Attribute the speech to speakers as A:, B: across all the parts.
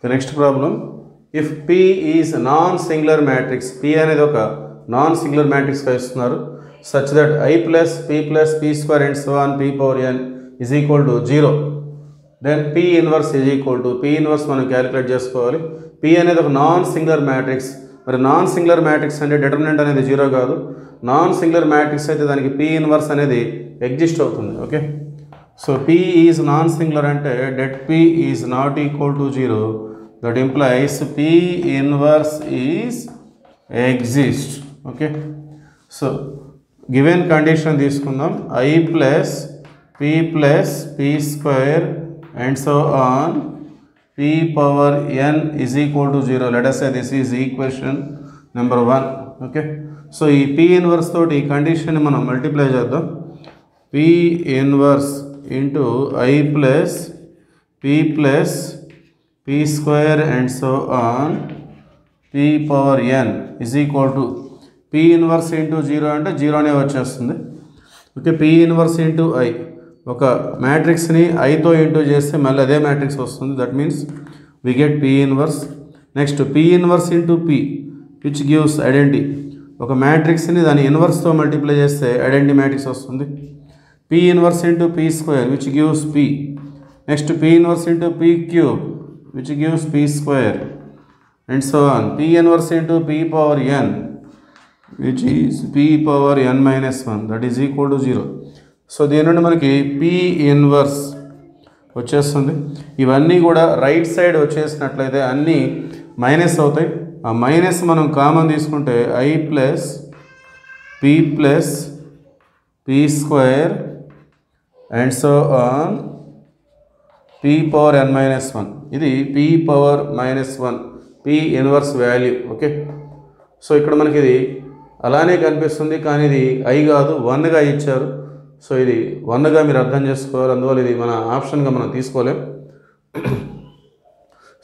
A: The next problem, if P is non-singular matrix, P అనేది ఒక non-singular matrix గా ఇస్తున్నారు, such that I plus P square and so on P power n is equal to 0, then P inverse is equal to, P inverse మనం calculate చేసుకోవాలి. P అనేది ఒక non-singular matrix, మరి non-singular matrix అంటే determinant అనేది 0 కాదు, non-singular matrix అయితే దానికి P inverse అనేది ఎగ్జిస్ట్ అవుతుంది. Okay, so P is non-singular అంటే det P is not equal to 0, that implies P inverse is exist. Okay, so given condition తీసుకుందాం, I plus P square and so on P power n is equal to 0. Let us say this is equation number 1. Okay, so ఈ P inverse తోటి ఈ condition మనం multiply చేద్దాం. P inverse into I plus P square and so on P power n is equal to P inverse into 0 అంటే 0 అనే వచ్చేస్తుంది. Okay, P inverse into I, ఒక మ్యాట్రిక్స్ని ఐతో into చేస్తే మళ్ళీ అదే మ్యాట్రిక్స్ వస్తుంది. That means we get P inverse. Next P inverse into P which gives identity, ఒక మ్యాట్రిక్స్ని దాని ఇన్వర్స్తో మల్టిప్లై చేస్తే ఐడెంటిటీ మ్యాట్రిక్స్ వస్తుంది. P inverse into P square which gives P. Next P inverse into P cube which gives P square and so on. P inverse into P power n which is P power n minus 1 that is equal to 0. So దీని నుండి మనకి P inverse వచ్చేస్తుంది. ఇవన్నీ కూడా right side వచ్చేసినట్లయితే అన్నీ minus అవుతాయి. ఆ minus మనం కామన్ తీసుకుంటే I plus P square and so on P power n minus 1. ఇది P power -1 P inverse value. Okay, so ఇక్కడ మనకి ఇది అలానే కనిపిస్తుంది, కానీ ఇది I కాదు 1గా ఇచ్చారు. సో ఇది 1గా మీరు అర్థం చేసుకోవాలి, అందువల్ల ఇది మన ఆప్షన్గా మనం తీసుకోలేం.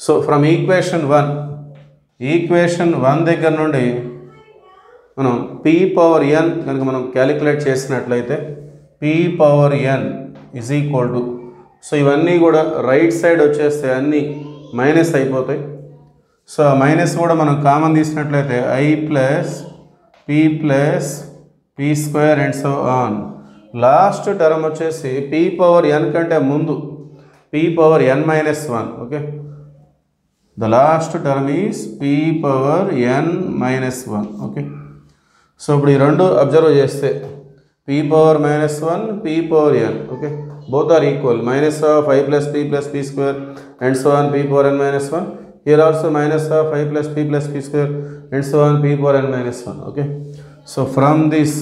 A: సో ఫ్రమ్ ఈక్వేషన్ 1 దగ్గర నుండి మనం P పవర్ n కనుక మనం క్యాలిక్యులేట్ చేసినట్లయితే P power n is equal to, so ఇవన్నీ కూడా రైట్ సైడ్ వచ్చేస్తే అన్నీ మైనస్ అయిపోతాయి. సో ఆ మైనస్ కూడా మనం కామన్ తీసినట్లయితే I plus P square and so on. Last term వచ్చేసి P పవర్ n కంటే ముందు P power n minus 1. Okay, the last term is P power n minus 1. Okay, so ఇప్పుడు ఈ రెండు అబ్జర్వ్ చేస్తే P power -1 P power n. Okay, both are equal, minus of I plus P square and so on P power n minus 1. Here also minus of I plus P square and so on P power n minus 1. Okay, so from this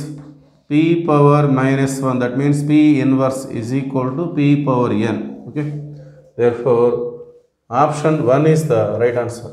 A: P power -1, that means P inverse is equal to P power n. Okay, therefore option 1 is the right answer.